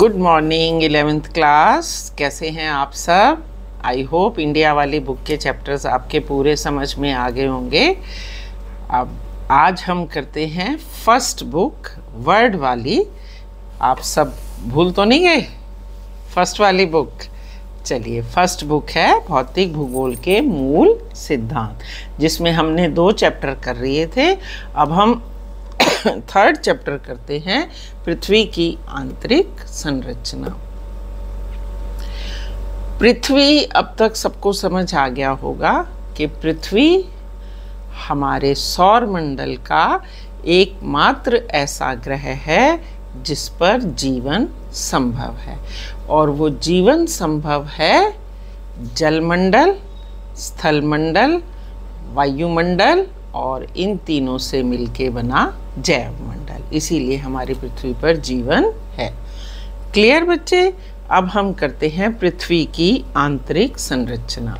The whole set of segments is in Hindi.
Good morning 11th class. कैसे हैं आप सब? आई होप इंडिया वाली बुक के चैप्टर्स आपके पूरे समझ में आ गए होंगे। अब आज हम करते हैं फर्स्ट बुक वर्ड वाली। आप सब भूल तो नहीं गए फर्स्ट वाली बुक? चलिए, फर्स्ट बुक है भौतिक भूगोल के मूल सिद्धांत, जिसमें हमने 2 चैप्टर कर लिए थे। अब हम थर्ड चैप्टर करते हैं पृथ्वी की आंतरिक संरचना। पृथ्वी, अब तक सबको समझ आ गया होगा कि पृथ्वी हमारे सौर मंडल का एकमात्र ऐसा ग्रह है जिस पर जीवन संभव है, और वो जीवन संभव है जलमंडल, स्थलमंडल, वायुमंडल और इन तीनों से मिलके बना जैव मंडल। इसीलिए हमारी पृथ्वी पर जीवन है। क्लियर बच्चे? अब हम करते हैं पृथ्वी की आंतरिक संरचना।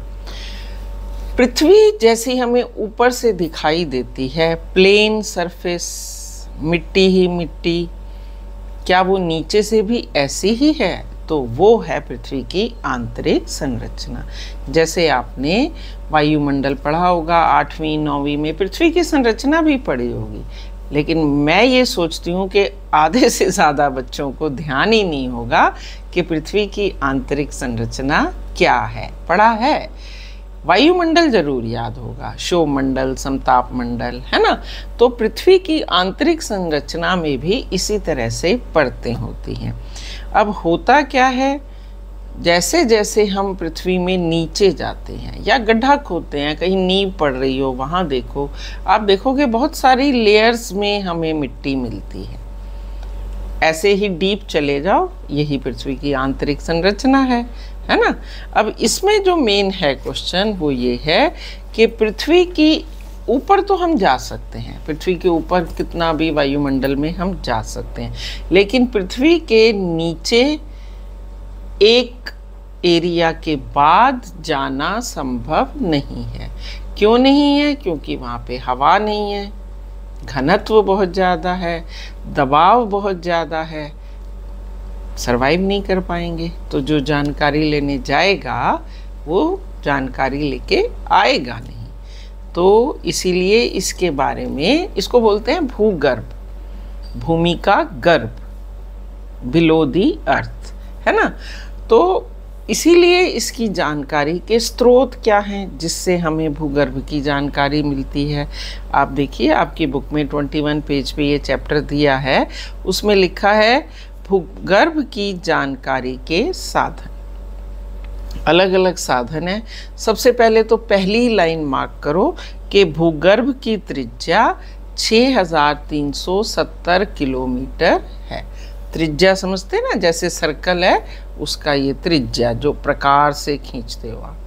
पृथ्वी जैसी हमें ऊपर से दिखाई देती है, प्लेन सरफेस, मिट्टी ही मिट्टी, क्या वो नीचे से भी ऐसी ही है? तो वो है पृथ्वी की आंतरिक संरचना। जैसे आपने वायुमंडल पढ़ा होगा 8वीं 9वीं में, पृथ्वी की संरचना भी पढ़ी होगी, लेकिन मैं ये सोचती हूँ कि आधे से ज़्यादा बच्चों को ध्यान ही नहीं होगा कि पृथ्वी की आंतरिक संरचना क्या है। पढ़ा है? वायुमंडल जरूर याद होगा, शोमंडल, समताप मंडल, है ना? तो पृथ्वी की आंतरिक संरचना में भी इसी तरह से परतें होती हैं। अब होता क्या है, जैसे जैसे हम पृथ्वी में नीचे जाते हैं या गड्ढा खोदते हैं, कहीं नींव पड़ रही हो, वहाँ देखो, आप देखोगे बहुत सारी लेयर्स में हमें मिट्टी मिलती है। ऐसे ही डीप चले जाओ, यही पृथ्वी की आंतरिक संरचना है ना? अब इसमें जो मेन है क्वेश्चन वो ये है कि पृथ्वी की ऊपर तो हम जा सकते हैं, पृथ्वी के ऊपर कितना भी वायुमंडल में हम जा सकते हैं, लेकिन पृथ्वी के नीचे एक एरिया के बाद जाना संभव नहीं है। क्यों नहीं है? क्योंकि वहाँ पे हवा नहीं है, घनत्व बहुत ज़्यादा है, दबाव बहुत ज़्यादा है, सरवाइव नहीं कर पाएंगे। तो जो जानकारी लेने जाएगा वो जानकारी लेके आएगा नहीं। तो इसीलिए इसके बारे में, इसको बोलते हैं भूगर्भ, भूमि का गर्भ, बिलो दी अर्थ, है ना? तो इसीलिए इसकी जानकारी के स्रोत क्या हैं जिससे हमें भूगर्भ की जानकारी मिलती है। आप देखिए, आपकी बुक में 21 पेज पे ये चैप्टर दिया है, उसमें लिखा है भूगर्भ की जानकारी के साधन। अलग अलग साधन है। सबसे पहले तो पहली लाइन मार्क करो कि भूगर्भ की त्रिज्या 6370 किलोमीटर है। त्रिज्या समझते हैं ना, जैसे सर्कल है उसका ये त्रिज्या, जो प्रकार से खींचते हो आप।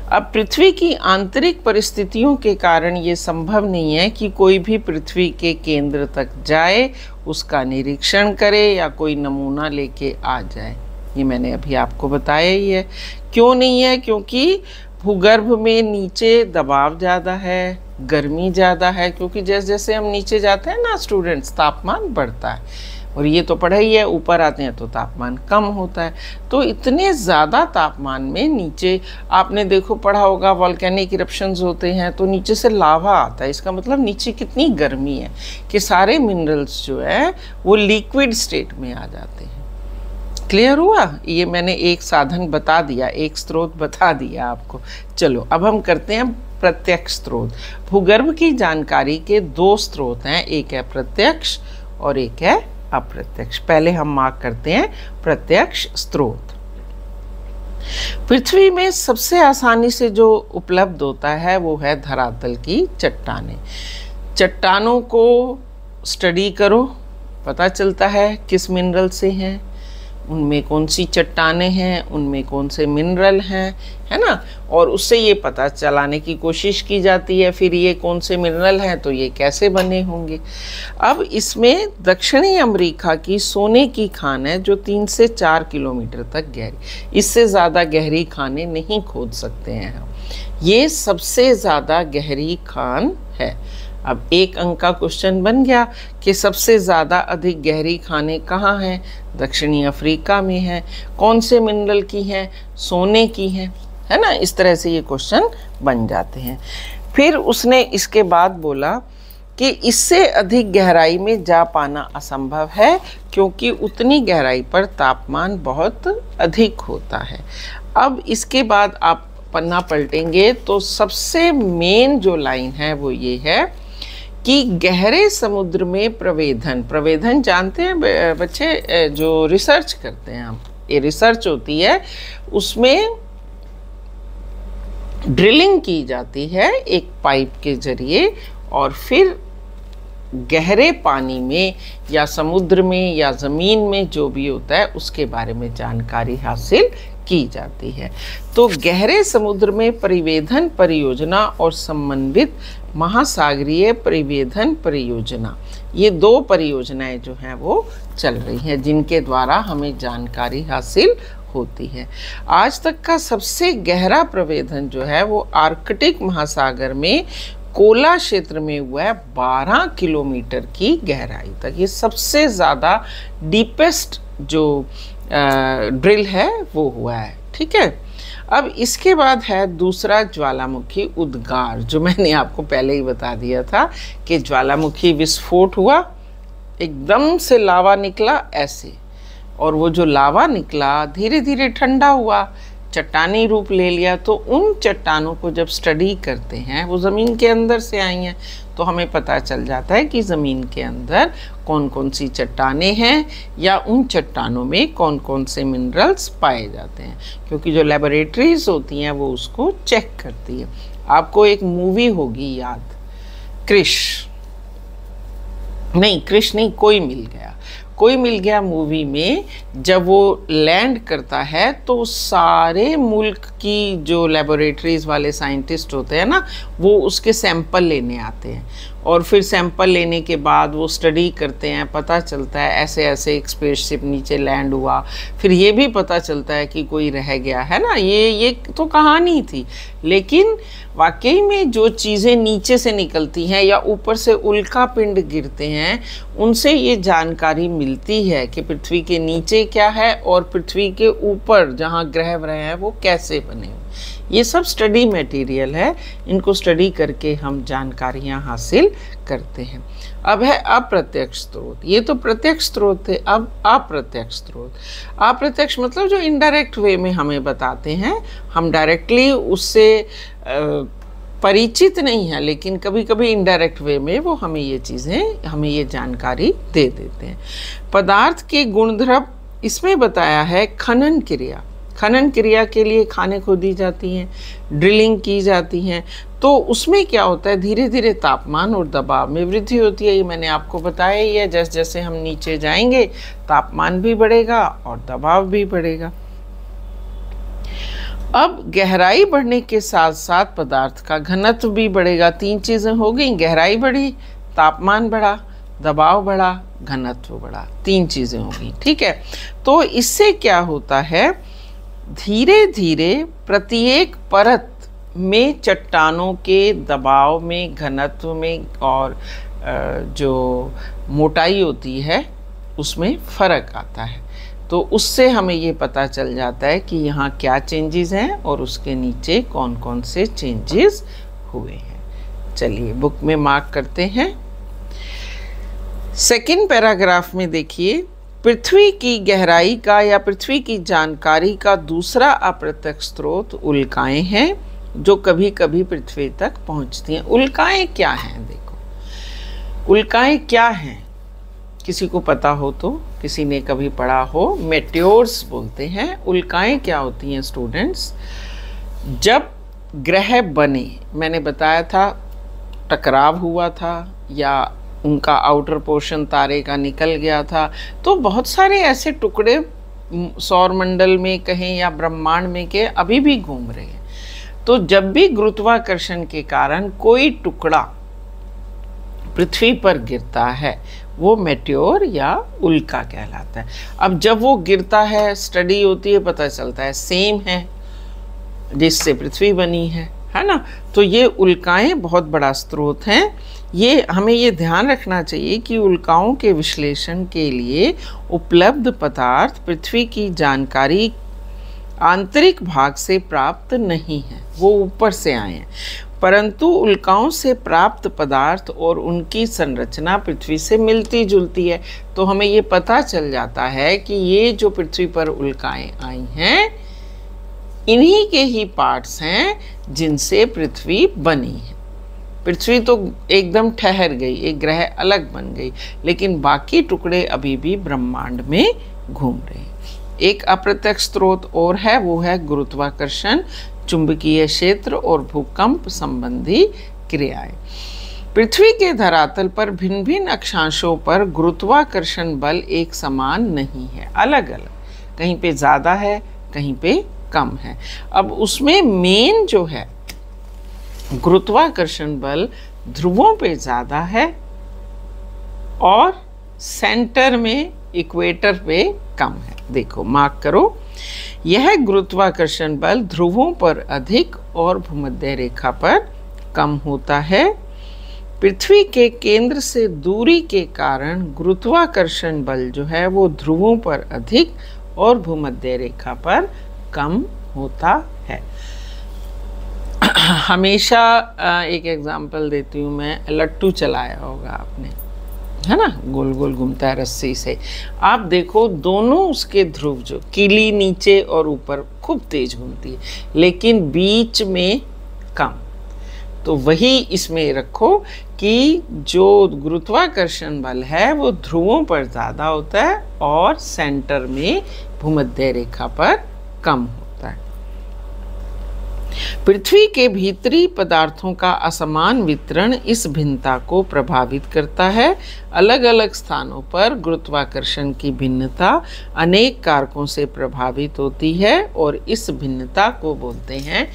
अब पृथ्वी की आंतरिक परिस्थितियों के कारण ये संभव नहीं है कि कोई भी पृथ्वी के केंद्र तक जाए, उसका निरीक्षण करे या कोई नमूना लेके आ जाए। ये मैंने अभी आपको बताया ही है। क्यों नहीं है? क्योंकि भूगर्भ में नीचे दबाव ज़्यादा है, गर्मी ज़्यादा है, क्योंकि जैसे जैसे हम नीचे जाते हैं ना स्टूडेंट्स, तापमान बढ़ता है, और ये तो पढ़ा ही है, ऊपर आते हैं तो तापमान कम होता है। तो इतने ज़्यादा तापमान में नीचे, आपने देखो पढ़ा होगा वॉल्केनिक इरप्शंस होते हैं तो नीचे से लावा आता है। इसका मतलब नीचे कितनी गर्मी है कि सारे मिनरल्स जो है वो लिक्विड स्टेट में आ जाते हैं। क्लियर हुआ? ये मैंने एक साधन बता दिया, एक स्रोत बता दिया आपको। चलो अब हम करते हैं प्रत्यक्ष स्रोत। भूगर्भ की जानकारी के 2 स्रोत हैं, एक है प्रत्यक्ष और एक है अप्रत्यक्ष। पहले हम मार्क करते हैं प्रत्यक्ष स्रोत। पृथ्वी में सबसे आसानी से जो उपलब्ध होता है वो है धरातल की चट्टानें। चट्टानों को स्टडी करो, पता चलता है किस मिनरल से हैं, उनमें कौन सी चट्टानें हैं, उनमें कौन से मिनरल हैं, है ना? और उससे ये पता चलाने की कोशिश की जाती है फिर ये कौन से मिनरल हैं तो ये कैसे बने होंगे। अब इसमें दक्षिणी अमेरिका की सोने की खान है जो 3 से 4 किलोमीटर तक गहरी, इससे ज़्यादा गहरी खानें नहीं खोद सकते हैं हम। ये सबसे ज़्यादा गहरी खान है। अब 1 अंक का क्वेश्चन बन गया कि सबसे ज़्यादा अधिक गहरी खानें कहाँ हैं? दक्षिणी अफ्रीका में है। कौन से मिनरल की हैं? सोने की हैं, है ना। इस तरह से ये क्वेश्चन बन जाते हैं। फिर उसने इसके बाद बोला कि इससे अधिक गहराई में जा पाना असंभव है क्योंकि उतनी गहराई पर तापमान बहुत अधिक होता है। अब इसके बाद आप पन्ना पलटेंगे तो सबसे मेन जो लाइन है वो ये है कि गहरे समुद्र में प्रवेधन जानते हैं बच्चे, जो रिसर्च करते हैं हम, ये रिसर्च होती है, उसमें ड्रिलिंग की जाती है एक पाइप के जरिए और फिर गहरे पानी में या समुद्र में या ज़मीन में जो भी होता है उसके बारे में जानकारी हासिल की जाती है। तो गहरे समुद्र में परिवेधन परियोजना और समन्वित महासागरीय परिवेधन परियोजना, ये 2 परियोजनाएं जो हैं वो चल रही हैं जिनके द्वारा हमें जानकारी हासिल होती है। आज तक का सबसे गहरा प्रवेधन जो है वो आर्कटिक महासागर में कोला क्षेत्र में हुआ है 12 किलोमीटर की गहराई तक। ये सबसे ज़्यादा डीपेस्ट जो ड्रिल है वो हुआ है, ठीक है। अब इसके बाद है दूसरा ज्वालामुखी उद्गार, जो मैंने आपको पहले ही बता दिया था कि ज्वालामुखी विस्फोट हुआ, एकदम से लावा निकला ऐसे, और वो जो लावा निकला धीरे धीरे ठंडा हुआ, चट्टानी रूप ले लिया। तो उन चट्टानों को जब स्टडी करते हैं, वो ज़मीन के अंदर से आई हैं, तो हमें पता चल जाता है कि ज़मीन के अंदर कौन कौन सी चट्टानें हैं या उन चट्टानों में कौन कौन से मिनरल्स पाए जाते हैं, क्योंकि जो लेबोरेटरीज होती हैं वो उसको चेक करती है। आपको एक मूवी होगी याद, क्रिश नहीं, कोई मिल गया मूवी में जब वो लैंड करता है तो सारे मुल्क की जो लेबोरेटरीज वाले साइंटिस्ट होते हैं ना, वो उसके सैंपल लेने आते हैं और फिर सैंपल लेने के बाद वो स्टडी करते हैं, पता चलता है ऐसे ऐसे एक स्पेसशिप नीचे लैंड हुआ, फिर ये भी पता चलता है कि कोई रह गया है ना। ये तो कहानी थी, लेकिन वाकई में जो चीज़ें नीचे से निकलती हैं या ऊपर से उल्का पिंड गिरते हैं, उनसे ये जानकारी मिलती है कि पृथ्वी के नीचे क्या है और पृथ्वी के ऊपर जहाँ ग्रह व्रह हैं वो कैसे बने हुए। ये सब स्टडी मटेरियल है, इनको स्टडी करके हम जानकारियाँ हासिल करते हैं। अब है अप्रत्यक्ष स्रोत, ये तो प्रत्यक्ष स्रोत थे, अब अप्रत्यक्ष स्रोत। अप्रत्यक्ष मतलब जो इनडायरेक्ट वे में हमें बताते हैं, हम डायरेक्टली उससे परिचित नहीं है, लेकिन कभी कभी इनडायरेक्ट वे में वो हमें ये चीज़ें, हमें ये जानकारी दे देते हैं। पदार्थ के गुणधर्म इसमें बताया है। खनन क्रिया के लिए खानें खोदी जाती हैं, ड्रिलिंग की जाती हैं, तो उसमें क्या होता है, धीरे धीरे तापमान और दबाव में वृद्धि होती है। ये मैंने आपको बताया ही है, जैसे जैसे हम नीचे जाएंगे तापमान भी बढ़ेगा और दबाव भी बढ़ेगा। अब गहराई बढ़ने के साथ साथ पदार्थ का घनत्व भी बढ़ेगा। 3 चीज़ें हो गई, गहराई बढ़ी, तापमान बढ़ा, दबाव बढ़ा, घनत्व बढ़ा, 3 चीज़ें हो गई, ठीक है। तो इससे क्या होता है, धीरे धीरे प्रत्येक परत में चट्टानों के दबाव में, घनत्व में और जो मोटाई होती है उसमें फ़र्क आता है। तो उससे हमें ये पता चल जाता है कि यहाँ क्या चेंजेस हैं और उसके नीचे कौन कौन से चेंजेस हुए हैं। चलिए बुक में मार्क करते हैं। सेकंड पैराग्राफ में देखिए, पृथ्वी की गहराई का या पृथ्वी की जानकारी का दूसरा अप्रत्यक्ष स्रोत उल्काएं हैं, जो कभी कभी पृथ्वी तक पहुंचती हैं। उल्काएं क्या हैं? देखो उल्काएं क्या हैं, किसी को पता हो तो, किसी ने कभी पढ़ा हो, मेट्योर्स बोलते हैं। उल्काएं क्या होती हैं स्टूडेंट्स? जब ग्रह बने, मैंने बताया था टकराव हुआ था या उनका आउटर पोर्शन तारे का निकल गया था, तो बहुत सारे ऐसे टुकड़े सौर मंडल में कहें या ब्रह्मांड में के अभी भी घूम रहे हैं। तो जब भी गुरुत्वाकर्षण के कारण कोई टुकड़ा पृथ्वी पर गिरता है, वो मेट्योर या उल्का कहलाता है। अब जब वो गिरता है, स्टडी होती है, पता चलता है सेम है जिससे पृथ्वी बनी है, है ना। तो ये उल्काएं बहुत बड़ा स्रोत हैं। ये हमें ये ध्यान रखना चाहिए कि उल्काओं के विश्लेषण के लिए उपलब्ध पदार्थ पृथ्वी की जानकारी आंतरिक भाग से प्राप्त नहीं है, वो ऊपर से आए हैं, परंतु उल्काओं से प्राप्त पदार्थ और उनकी संरचना पृथ्वी से मिलती जुलती है। तो हमें ये पता चल जाता है कि ये जो पृथ्वी पर उल्काएं आई हैं, इन्हीं के ही पार्ट्स हैं जिनसे पृथ्वी बनी है। पृथ्वी तो एकदम ठहर गई, एक ग्रह अलग बन गई, लेकिन बाकी टुकड़े अभी भी ब्रह्मांड में घूम रहे हैं। एक अप्रत्यक्ष स्रोत और है, वो है गुरुत्वाकर्षण, चुंबकीय क्षेत्र और भूकंप संबंधी क्रियाएं। पृथ्वी के धरातल पर भिन्न भिन्न अक्षांशों पर गुरुत्वाकर्षण बल एक समान नहीं है, अलग अलग, कहीं पे ज़्यादा है, कहीं पे कम है। अब उसमें मेन जो है गुरुत्वाकर्षण बल ध्रुवों पे ज़्यादा है और सेंटर में, इक्वेटर पे कम है। देखो, मार्क करो, यह गुरुत्वाकर्षण बल ध्रुवों पर अधिक और भूमध्य रेखा पर कम होता है। पृथ्वी के केंद्र से दूरी के कारण गुरुत्वाकर्षण बल जो है वो ध्रुवों पर अधिक और भूमध्य रेखा पर कम होता है। हमेशा एक एग्जाम्पल देती हूँ मैं, लट्टू चलाया होगा आपने, है ना, गोल गोल घूमता है रस्सी से। आप देखो दोनों उसके ध्रुव, जो कीली नीचे और ऊपर खूब तेज घूमती है, लेकिन बीच में कम। तो वही इसमें रखो कि जो गुरुत्वाकर्षण बल है वो ध्रुवों पर ज़्यादा होता है और सेंटर में भूमध्य रेखा पर कम होता है। पृथ्वी के भीतरी पदार्थों का असमान वितरण इस भिन्नता को प्रभावित करता है। अलग अलग स्थानों पर गुरुत्वाकर्षण की भिन्नता अनेक कारकों से प्रभावित होती है और इस भिन्नता को बोलते हैं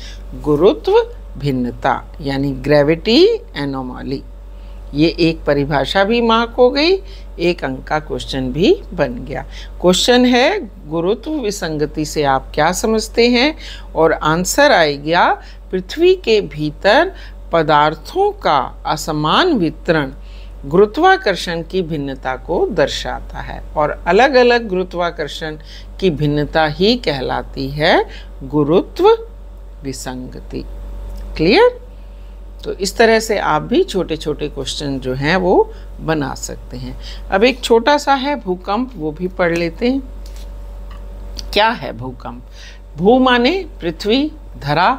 गुरुत्व भिन्नता, यानी ग्रेविटी एनोमली। ये एक परिभाषा भी मार्क हो गई, एक अंक का क्वेश्चन भी बन गया। क्वेश्चन है गुरुत्व विसंगति से आप क्या समझते हैं, और आंसर आएगा पृथ्वी के भीतर पदार्थों का असमान वितरण गुरुत्वाकर्षण की भिन्नता को दर्शाता है, और अलग अलग गुरुत्वाकर्षण की भिन्नता ही कहलाती है गुरुत्व विसंगति। क्लियर? तो इस तरह से आप भी छोटे छोटे क्वेश्चन जो हैं वो बना सकते हैं। अब एक छोटा सा है भूकंप, वो भी पढ़ लेते हैं। क्या है भूकंप? भू माने पृथ्वी, धरा,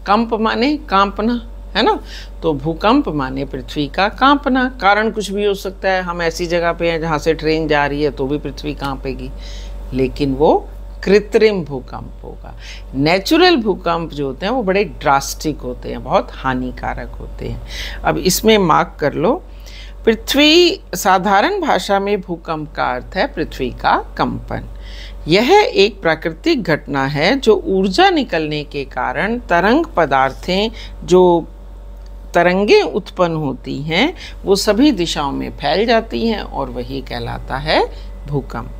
कंप माने कांपना, है ना। तो भूकंप माने पृथ्वी का कांपना। कारण कुछ भी हो सकता है, हम ऐसी जगह पे हैं जहाँ से ट्रेन जा रही है तो भी पृथ्वी कांपेगी, लेकिन वो कृत्रिम भूकंप होगा। नेचुरल भूकंप जो होते हैं वो बड़े ड्रास्टिक होते हैं, बहुत हानिकारक होते हैं। अब इसमें मार्क कर लो, पृथ्वी, साधारण भाषा में भूकंप का अर्थ है पृथ्वी का कंपन। यह एक प्राकृतिक घटना है जो ऊर्जा निकलने के कारण तरंग पदार्थें, जो तरंगें उत्पन्न होती हैं, वो सभी दिशाओं में फैल जाती हैं और वही कहलाता है भूकंप।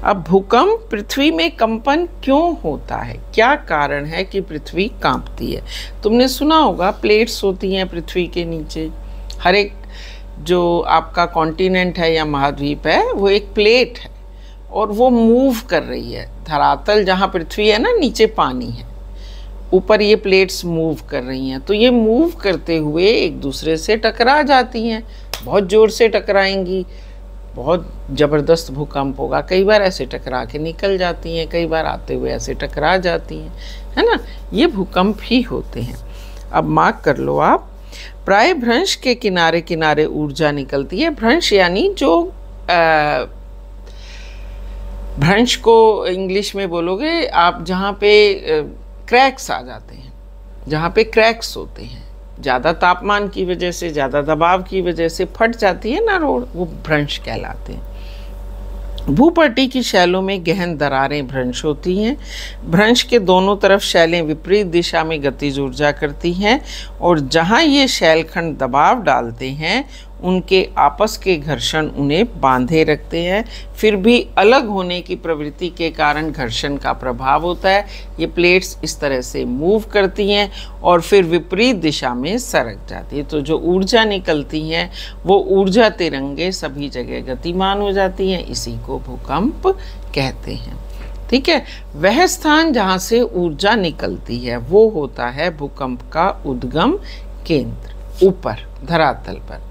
अब भूकंप, पृथ्वी में कंपन क्यों होता है, क्या कारण है कि पृथ्वी कांपती है? तुमने सुना होगा प्लेट्स होती हैं पृथ्वी के नीचे। हर एक जो आपका कॉन्टिनेंट है या महाद्वीप है वो एक प्लेट है और वो मूव कर रही है। धरातल जहाँ पृथ्वी है ना, नीचे पानी है, ऊपर ये प्लेट्स मूव कर रही हैं। तो ये मूव करते हुए एक दूसरे से टकरा जाती हैं, बहुत ज़ोर से टकराएंगी, बहुत ज़बरदस्त भूकंप होगा। कई बार ऐसे टकरा के निकल जाती हैं, कई बार आते हुए ऐसे टकरा जाती हैं, है ना। ये भूकंप ही होते हैं। अब मार्क कर लो आप, प्राय भ्रंश के किनारे किनारे ऊर्जा निकलती है। भ्रंश यानी जो भ्रंश को इंग्लिश में बोलोगे आप, जहाँ पे क्रैक्स आ जाते हैं, जहाँ पे क्रैक्स होते हैं, ज़्यादा तापमान की वजह से, ज़्यादा दबाव की वजह से फट जाती है ना रोड, वो भ्रंश कहलाते हैं। भूपट्टी की शैलों में गहन दरारें भ्रंश होती हैं। भ्रंश के दोनों तरफ शैलें विपरीत दिशा में गतिज ऊर्जा करती हैं और जहाँ ये शैलखंड दबाव डालते हैं उनके आपस के घर्षण उन्हें बांधे रखते हैं। फिर भी अलग होने की प्रवृत्ति के कारण घर्षण का प्रभाव होता है। ये प्लेट्स इस तरह से मूव करती हैं और फिर विपरीत दिशा में सरक जाती है। तो जो ऊर्जा निकलती है वो ऊर्जा तिरंगे सभी जगह गतिमान हो जाती हैं। इसी को भूकंप कहते हैं। ठीक है, वह स्थान जहाँ से ऊर्जा निकलती है वो होता है भूकंप का उद्गम केंद्र, ऊपर धरातल पर।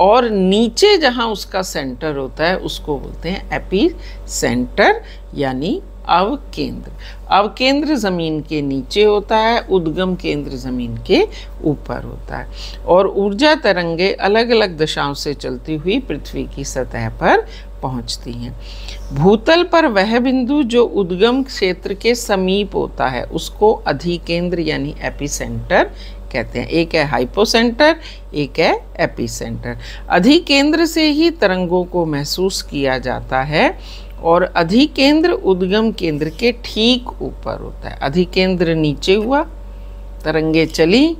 और नीचे जहाँ उसका सेंटर होता है उसको बोलते हैं एपी सेंटर यानी अवकेंद्र। अवकेंद्र जमीन के नीचे होता है, उद्गम केंद्र जमीन के ऊपर होता है। और ऊर्जा तरंगे अलग अलग दिशाओं से चलती हुई पृथ्वी की सतह पर पहुंचती हैं। भूतल पर वह बिंदु जो उद्गम क्षेत्र के समीप होता है उसको अधिकेंद्र यानी एपिसेंटर कहते हैं। एक है हाइपोसेंटर, एक है एपिसेंटर। अधिकेंद्र से ही तरंगों को महसूस किया जाता है और अधिकेंद्र उद्गम केंद्र के ठीक ऊपर होता है। अधिकेंद्र नीचे हुआ, तरंगे चली,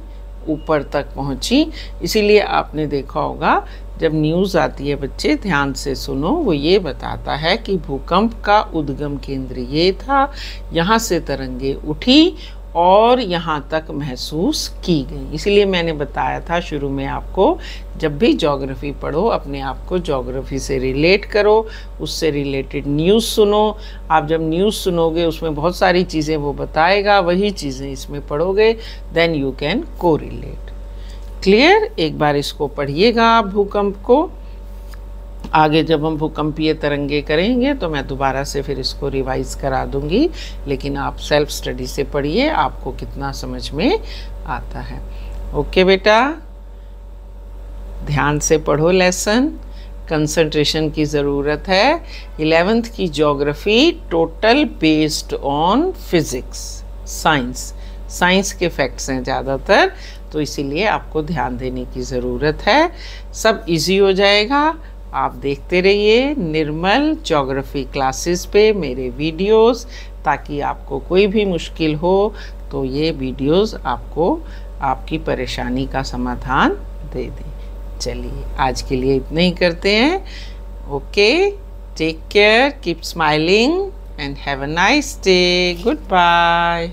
ऊपर तक पहुंची। इसीलिए आपने देखा होगा जब न्यूज़ आती है, बच्चे ध्यान से सुनो, वो ये बताता है कि भूकंप का उद्गम केंद्र ये था, यहाँ से तरंगे उठी और यहाँ तक महसूस की गई। इसलिए मैंने बताया था शुरू में आपको, जब भी ज्योग्राफी पढ़ो अपने आप को ज्योग्राफी से रिलेट करो, उससे रिलेटेड न्यूज़ सुनो। आप जब न्यूज़ सुनोगे उसमें बहुत सारी चीज़ें वो बताएगा, वही चीज़ें इसमें पढ़ोगे, देन यू कैन को रिलेट। क्लियर? एक बार इसको पढ़िएगा आप भूकंप को। आगे जब हम भूकंपीय तरंगे करेंगे तो मैं दोबारा से फिर इसको रिवाइज करा दूंगी, लेकिन आप सेल्फ स्टडी से पढ़िए, आपको कितना समझ में आता है। ओके बेटा, ध्यान से पढ़ो लेसन, कंसंट्रेशन की ज़रूरत है। 11th की geography total based on physics, science के फैक्ट्स हैं ज़्यादातर, तो इसीलिए आपको ध्यान देने की ज़रूरत है। सब इजी हो जाएगा। आप देखते रहिए निर्मल ज्योग्राफी क्लासेस पे मेरे वीडियोस, ताकि आपको कोई भी मुश्किल हो तो ये वीडियोस आपको आपकी परेशानी का समाधान दे दें। चलिए आज के लिए इतना ही करते हैं। Okay, take care, keep smiling and have a nice day. Good bye.